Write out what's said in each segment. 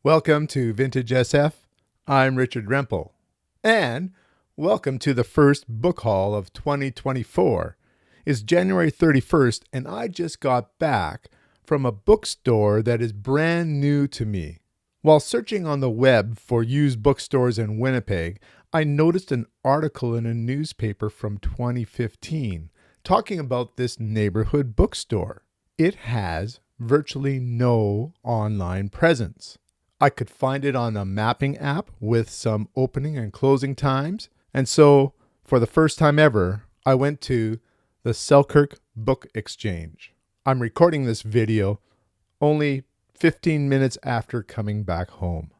Welcome to Vintage SF. I'm Richard Rempel. And welcome to the first book haul of 2024. It's January 31st, and I just got back from a bookstore that is brand new to me. While searching on the web for used bookstores in Winnipeg, I noticed an article in a newspaper from 2015 talking about this neighborhood bookstore. It has virtually no online presence. I could find it on a mapping app with some opening and closing times. And so, for the first time ever, I went to the Selkirk Book Exchange. I'm recording this video only 15 minutes after coming back home.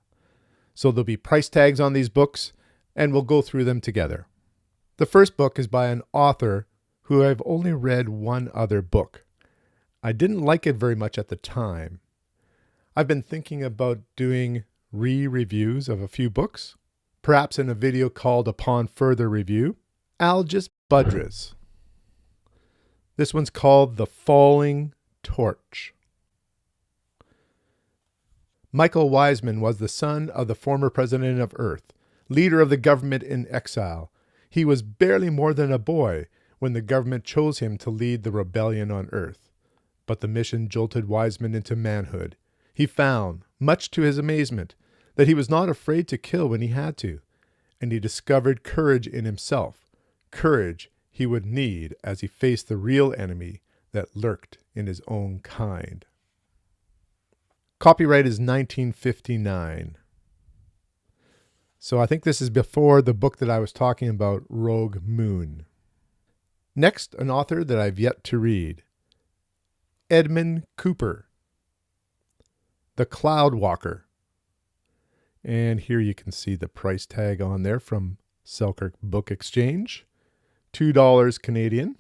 So there'll be price tags on these books, and we'll go through them together. The first book is by an author who I've only read one other book. I didn't like it very much at the time. I've been thinking about doing re-reviews of a few books, perhaps in a video called Upon Further Review. Algis Budrys. This one's called The Falling Torch. Michael Wiseman was the son of the former president of Earth, leader of the government in exile. He was barely more than a boy when the government chose him to lead the rebellion on Earth. But the mission jolted Wiseman into manhood. He found, much to his amazement, that he was not afraid to kill when he had to, and he discovered courage in himself, courage he would need as he faced the real enemy that lurked in his own kind. Copyright is 1959. So I think this is before the book that I was talking about, Rogue Moon. Next, an author that I've yet to read. Edmund Cooper. The Cloud Walker. And here you can see the price tag on there from Selkirk Book Exchange. $2 Canadian.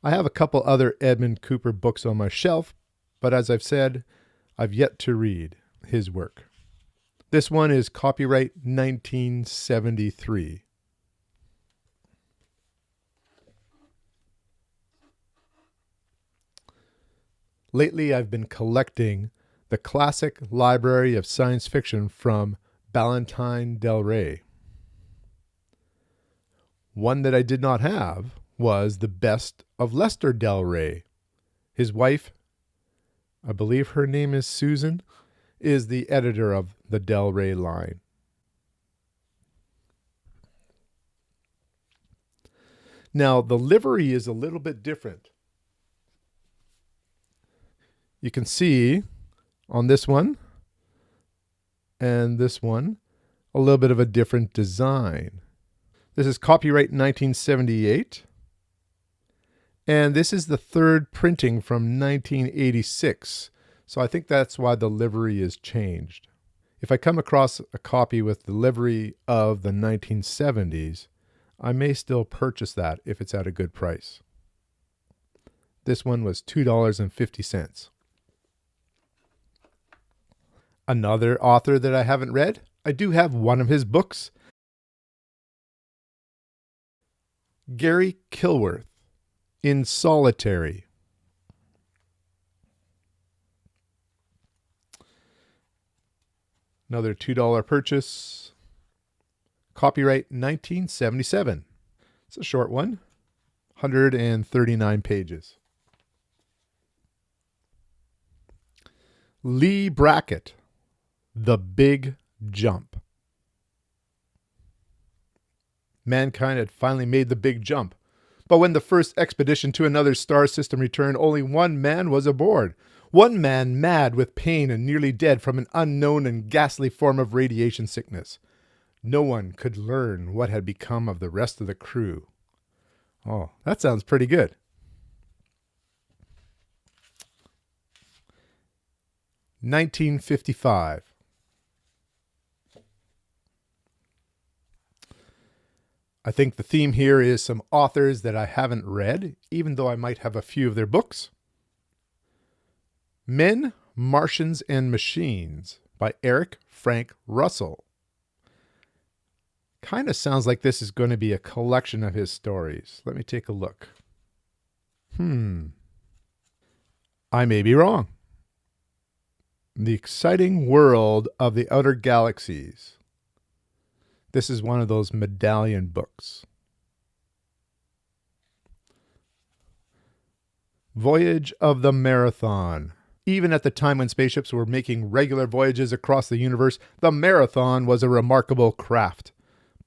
I have a couple other Edmund Cooper books on my shelf, but as I've said, I've yet to read his work. This one is copyright 1973. Lately, I've been collecting the classic library of science fiction from Valentine Del Rey. One that I did not have was the best of Lester Del Rey. His wife, I believe her name is Susan, is the editor of the Del Rey line. Now, the livery is a little bit different. You can see on this one and this one a little bit of a different design. This is copyright 1978. And this is the third printing from 1986. So I think that's why the livery is changed. If I come across a copy with the livery of the 1970s, I may still purchase that if it's at a good price. This one was $2.50. Another author that I haven't read, I do have one of his books. Garry Kilworth, In Solitary. Another $2 purchase. Copyright 1977. It's a short one, 139 pages. Leigh Brackett, The Big Jump. Mankind had finally made the big jump. But when the first expedition to another star system returned, only one man was aboard. One man mad with pain and nearly dead from an unknown and ghastly form of radiation sickness. No one could learn what had become of the rest of the crew. Oh, that sounds pretty good. (1955). I think the theme here is some authors that I haven't read, even though I might have a few of their books. Men, Martians, and Machines by Eric Frank Russell. Kind of sounds like this is going to be a collection of his stories. Let me take a look. I may be wrong. The Exciting World of the Outer Galaxies. This is one of those medallion books. Voyage of the Marathon. Even at the time when spaceships were making regular voyages across the universe, the Marathon was a remarkable craft.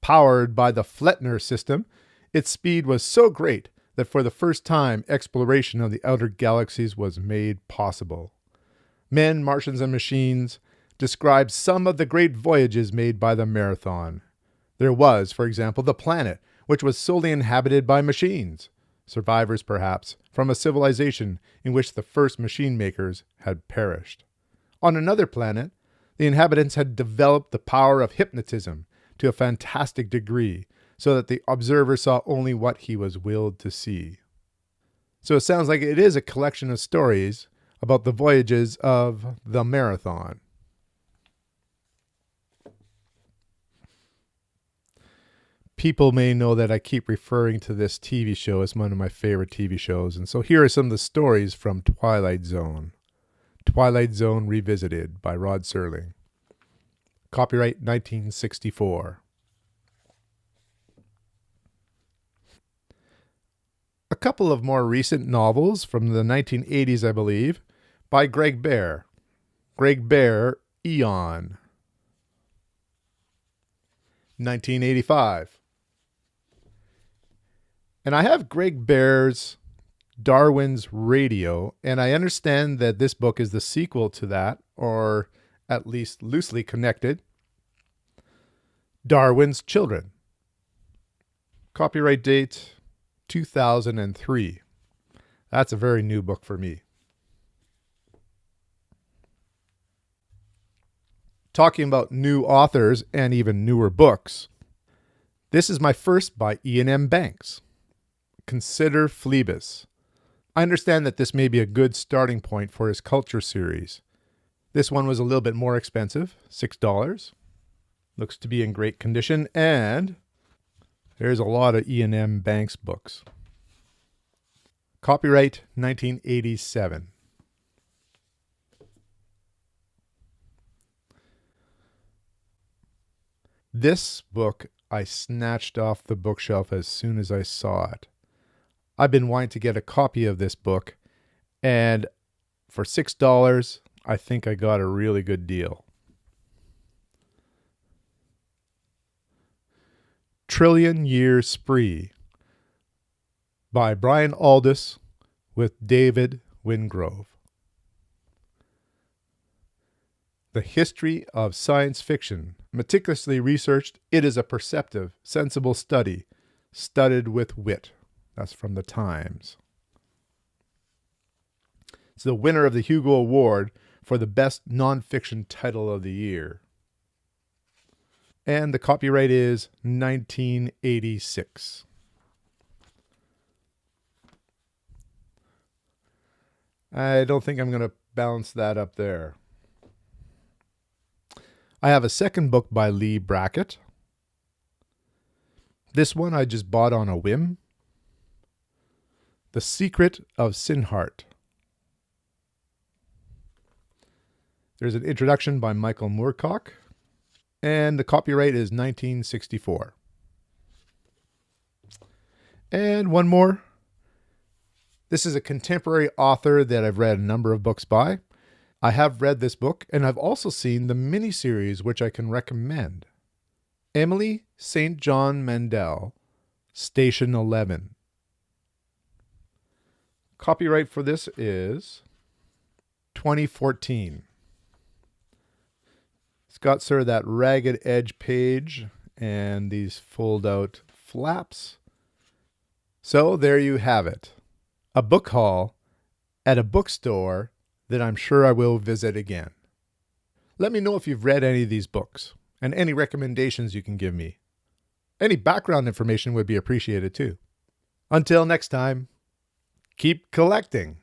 Powered by the Flettner system, its speed was so great that for the first time, exploration of the outer galaxies was made possible. Men, Martians, and Machines describe some of the great voyages made by the Marathon. There was, for example, the planet, which was solely inhabited by machines. Survivors, perhaps, from a civilization in which the first machine makers had perished. On another planet, the inhabitants had developed the power of hypnotism to a fantastic degree, so that the observer saw only what he was willed to see. So it sounds like it is a collection of stories about the voyages of the Marathon. People may know that I keep referring to this TV show as one of my favorite TV shows, and so here are some of the stories from Twilight Zone. Twilight Zone Revisited by Rod Serling. Copyright 1964. A couple of more recent novels from the 1980s, I believe, by Greg Bear. Greg Bear, Eon. 1985. And I have Greg Bear's Darwin's Radio, and I understand that this book is the sequel to that, or at least loosely connected. Darwin's Children. Copyright date 2003. That's a very new book for me. Talking about new authors and even newer books, this is my first by Ian M. Banks. Consider Phlebas. I understand that this may be a good starting point for his Culture series. This one was a little bit more expensive, $6. Looks to be in great condition, and there's a lot of Ian M. Banks books. Copyright 1987. This book I snatched off the bookshelf as soon as I saw it. I've been wanting to get a copy of this book, and for $6, I think I got a really good deal. Trillion Year Spree by Brian Aldiss with David Wingrove. The history of science fiction, meticulously researched, it is a perceptive, sensible study, studded with wit. That's from the Times. It's the winner of the Hugo Award for the best nonfiction title of the year. And the copyright is 1986. I don't think I'm going to balance that up there. I have a second book by Leigh Brackett. This one I just bought on a whim. The Secret of Sinhart. There's an introduction by Michael Moorcock, and the copyright is 1964. And one more. This is a contemporary author that I've read a number of books by. I have read this book, and I've also seen the miniseries, which I can recommend. Emily St. John Mandel, Station 11. Copyright for this is 2014. It's got sort of that ragged edge page and these fold-out flaps. So there you have it. A book haul at a bookstore that I'm sure I will visit again. Let me know if you've read any of these books and any recommendations you can give me. Any background information would be appreciated too. Until next time, keep collecting.